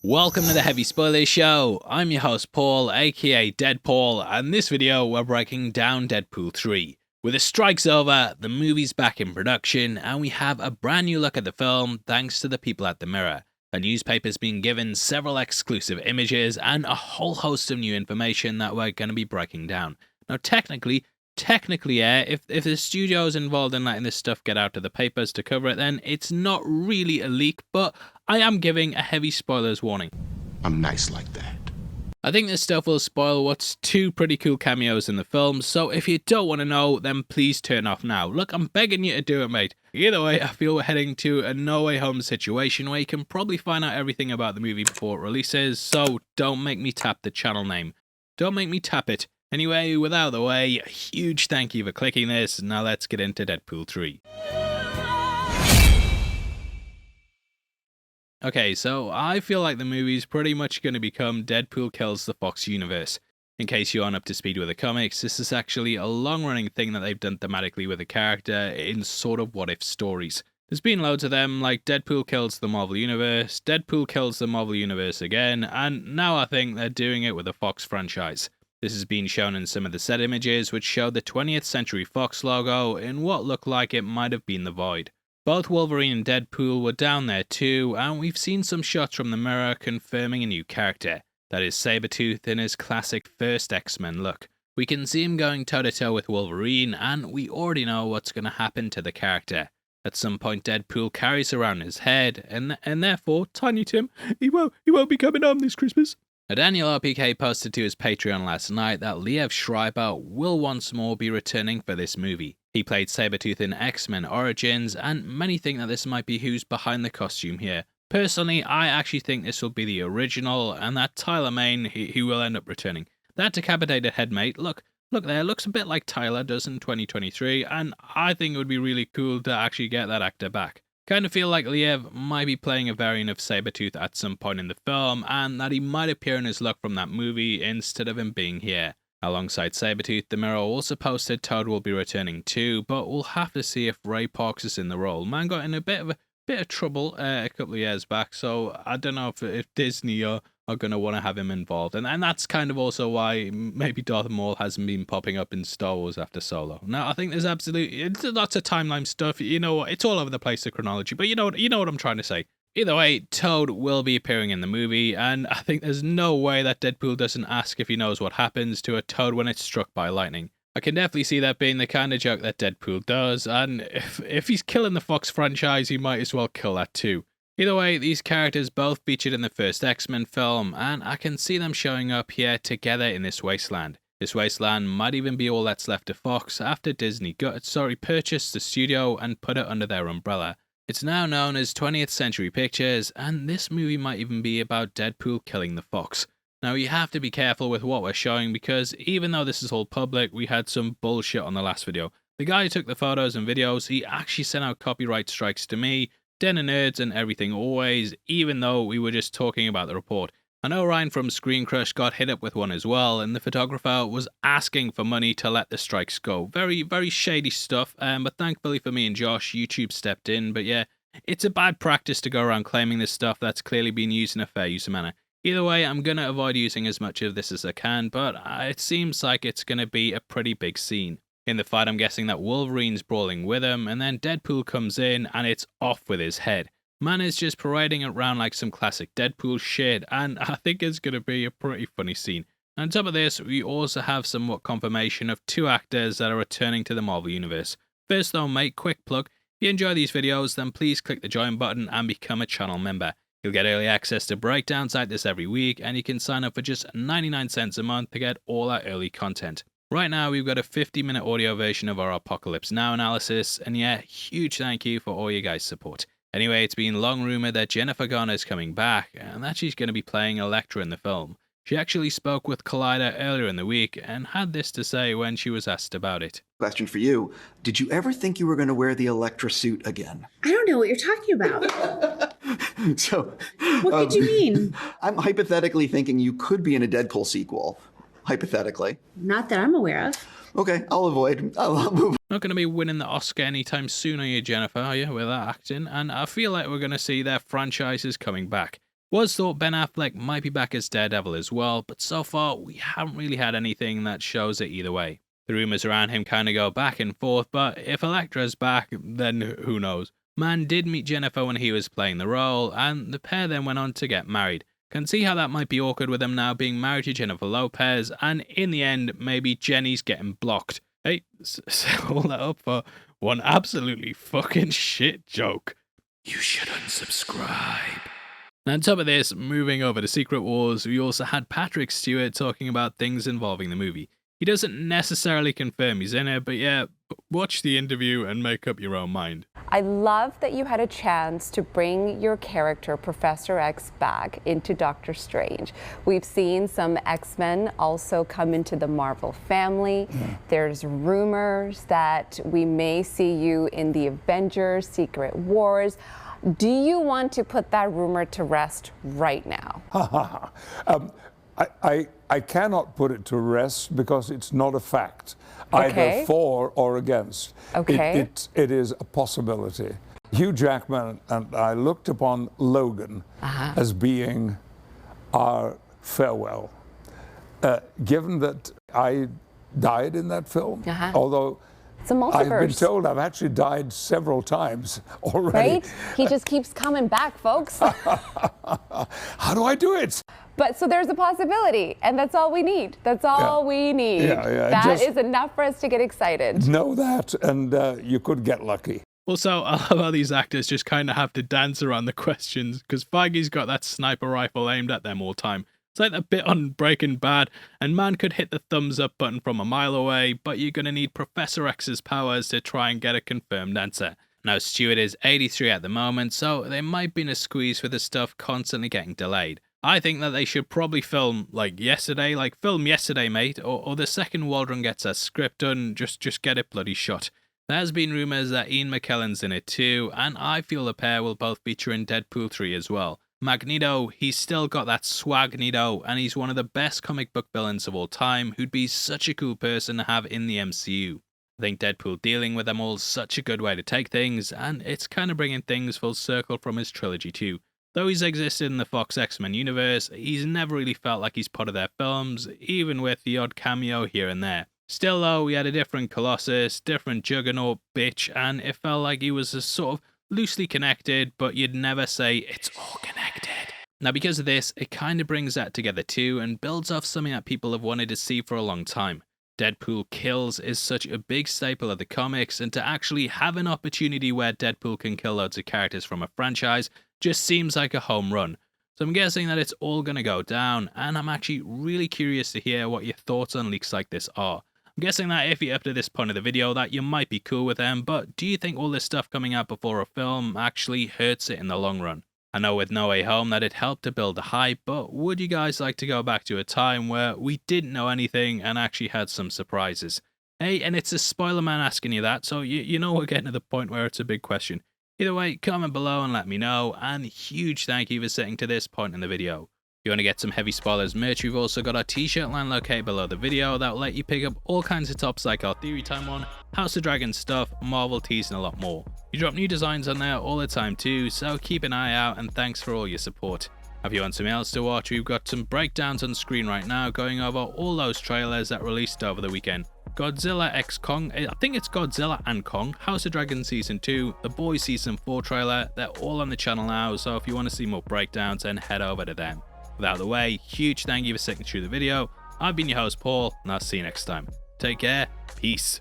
Welcome to the Heavy Spoilers Show. I'm your host Paul, aka Deadpaul, and in this video we're breaking down Deadpool 3. With the strikes over, the movie's back in production, and we have a brand new look at the film thanks to the people at the Mirror. The newspaper's been given several exclusive images and a whole host of new information that we're going to be breaking down. Now technically, if the studios involved in letting this stuff get out to the papers to cover it, then it's not really a leak, but I am giving a heavy spoilers warning. I'm nice like that. I think this stuff will spoil what's two pretty cool cameos in the film, so if you don't want to know, then please turn off now. Look, I'm begging you to do it, mate. Either way, I feel we're heading to a No Way Home situation where you can probably find out everything about the movie before it releases, so don't make me tap the channel name. Don't make me tap it. Anyway, without the way, a huge thank you for clicking this. Now let's get into Deadpool 3. Okay, so I feel like the movie's pretty much going to become Deadpool Kills the Fox universe. In case you aren't up to speed with the comics, this is actually a long-running thing that they've done thematically with the character in sort of what-if stories. There's been loads of them, like Deadpool Kills the Marvel Universe, Deadpool Kills the Marvel Universe again, and now I think they're doing it with the Fox franchise. This has been shown in some of the set images, which show the 20th Century Fox logo in what looked like it might have been the Void. Both Wolverine and Deadpool were down there too, and we've seen some shots from the Mirror confirming a new character. That is Sabertooth in his classic first X-Men look. We can see him going toe-to-toe with Wolverine, and we already know what's going to happen to the character. At some point Deadpool carries around his head, and therefore, Tiny Tim, he won't be coming home this Christmas. Daniel RPK posted to his Patreon last night that Liev Schreiber will once more be returning for this movie. He played Sabertooth in X-Men Origins, and many think that this might be who's behind the costume here. Personally, I actually think this will be the original, and that Tyler Mane, he will end up returning. That decapitated head mate, look there, looks a bit like Tyler does in 2023, and I think it would be really cool to actually get that actor back. Kind of feel like Liev might be playing a variant of Sabertooth at some point in the film, and that he might appear in his look from that movie instead of him being here. Alongside Sabertooth, the Mirror also posted Toad will be returning too, but we'll have to see if Ray Parks is in the role. Man got in a bit of trouble a couple of years back, so I don't know if Disney are going to want to have him involved. And that's kind of also why maybe Darth Maul hasn't been popping up in Star Wars after Solo. Now, I think there's absolutely lots of timeline stuff. You know what? It's all over the place, the chronology, but you know what I'm trying to say. Either way, Toad will be appearing in the movie, and I think there's no way that Deadpool doesn't ask if he knows what happens to a Toad when it's struck by lightning. I can definitely see that being the kind of joke that Deadpool does, and if he's killing the Fox franchise, he might as well kill that too. Either way, these characters both featured in the first X-Men film, and I can see them showing up here together in this wasteland. This wasteland might even be all that's left of Fox after Disney purchased the studio and put it under their umbrella. It's now known as 20th Century Pictures, and this movie might even be about Deadpool killing the Fox. Now, you have to be careful with what we're showing, because even though this is all public, we had some bullshit on the last video. The guy who took the photos and videos, he actually sent out copyright strikes to me, Den of Nerds and everything always, even though we were just talking about the report. I know Ryan from Screen Crush got hit up with one as well, and the photographer was asking for money to let the strikes go. Very, very shady stuff, but thankfully for me and Josh, YouTube stepped in. But yeah, it's a bad practice to go around claiming this stuff that's clearly been used in a fair use manner. Either way, I'm going to avoid using as much of this as I can, but it seems like it's going to be a pretty big scene. In the fight, I'm guessing that Wolverine's brawling with him, and then Deadpool comes in and it's off with his head. Man is just parading around like some classic Deadpool shit, and I think it's going to be a pretty funny scene. On top of this, we also have somewhat confirmation of two actors that are returning to the Marvel Universe. First though, mate, quick plug. If you enjoy these videos, then please click the join button and become a channel member. You'll get early access to breakdowns like this every week, and you can sign up for just 99 cents a month to get all our early content. Right now, we've got a 50-minute audio version of our Apocalypse Now analysis, and yeah, huge thank you for all your guys' support. Anyway, it's been long rumored that Jennifer Garner's coming back, and that she's going to be playing Elektra in the film. She actually spoke with Collider earlier in the week, and had this to say when she was asked about it. Question for you. Did you ever think you were going to wear the Elektra suit again? I don't know what you're talking about. What could you mean? I'm hypothetically thinking you could be in a Deadpool sequel. Hypothetically. Not that I'm aware of. Okay, I'll avoid. I'll move. Not going to be winning the Oscar anytime soon, are you, Jennifer? Are you, with that acting? And I feel like we're going to see their franchises coming back. Was thought Ben Affleck might be back as Daredevil as well, but so far we haven't really had anything that shows it either way. The rumours around him kind of go back and forth, but if Elektra's back, then who knows. Man did meet Jennifer when he was playing the role, and the pair then went on to get married. Can see how that might be awkward with him now being married to Jennifer Lopez, and in the end, maybe Jenny's getting blocked. Hey, set all that up for one absolutely fucking shit joke. You should unsubscribe. Now, on top of this, moving over to Secret Wars, we also had Patrick Stewart talking about things involving the movie. He doesn't necessarily confirm he's in it, but yeah, watch the interview and make up your own mind. I love that you had a chance to bring your character, Professor X, back into Doctor Strange. We've seen some X-Men also come into the Marvel family. There's rumors that we may see you in the Avengers, Secret Wars. Do you want to put that rumor to rest right now? I cannot put it to rest because it's not a fact, Okay. either for or against. Okay. It is a possibility. Hugh Jackman and I looked upon Logan as being our farewell. Given that I died in that film, although It's a multiverse. I've been told I've actually died several times already. Right? He just keeps coming back, folks. How do I do it? But so there's a possibility, and that's all we need. That's all we need. That is enough for us to get excited. Know that, and you could get lucky. Also, I love how these actors just kind of have to dance around the questions, because Feige's got that sniper rifle aimed at them all the time. It's like that bit on Breaking Bad, and man could hit the thumbs up button from a mile away, but you're going to need Professor X's powers to try and get a confirmed answer. Now, Stewart is 83 at the moment, so they might be in a squeeze with the stuff constantly getting delayed. I think that they should probably film yesterday, film yesterday, mate, or the second Waldron gets a script done, just get it bloody shot. There's been rumours that Ian McKellen's in it too, and I feel the pair will both feature in Deadpool 3 as well. Magneto, he's still got that swag-nito, and he's one of the best comic book villains of all time, who'd be such a cool person to have in the MCU. I think Deadpool dealing with them all is such a good way to take things, and it's kind of bringing things full circle from his trilogy too. Though he's existed in the Fox X-Men universe, he's never really felt like he's part of their films, even with the odd cameo here and there. Still though, we had a different Colossus, different Juggernaut bitch, and it felt like he was a sort of loosely connected, but you'd never say it's all connected. Now because of this, it kind of brings that together too, and builds off something that people have wanted to see for a long time. Deadpool kills is such a big staple of the comics, and to actually have an opportunity where Deadpool can kill loads of characters from a franchise just seems like a home run. So I'm guessing that it's all going to go down, and I'm actually really curious to hear what your thoughts on leaks like this are. I'm guessing that if you're up to this point of the video that you might be cool with them, but do you think all this stuff coming out before a film actually hurts it in the long run? I know with No Way Home that it helped to build the hype, but would you guys like to go back to a time where we didn't know anything and actually had some surprises? Hey, and it's a spoiler man asking you that, so you know we're getting to the point where it's a big question. Either way, comment below and let me know, and huge thank you for sitting to this point in the video. If you want to get some heavy spoilers merch, we've also got our t-shirt line located below the video that will let you pick up all kinds of tops like our Theory Time one, House of Dragons stuff, Marvel tees and a lot more. You drop new designs on there all the time too, so keep an eye out and thanks for all your support. If you want something else to watch, we've got some breakdowns on screen right now going over all those trailers that released over the weekend. Godzilla x Kong, I think it's Godzilla and Kong, House of Dragons Season 2, The Boys Season 4 trailer, they're all on the channel now, so if you want to see more breakdowns then head over to them. Without the way, huge thank you for sticking through the video. I've been your host Paul, and I'll see you next time. Take care, peace.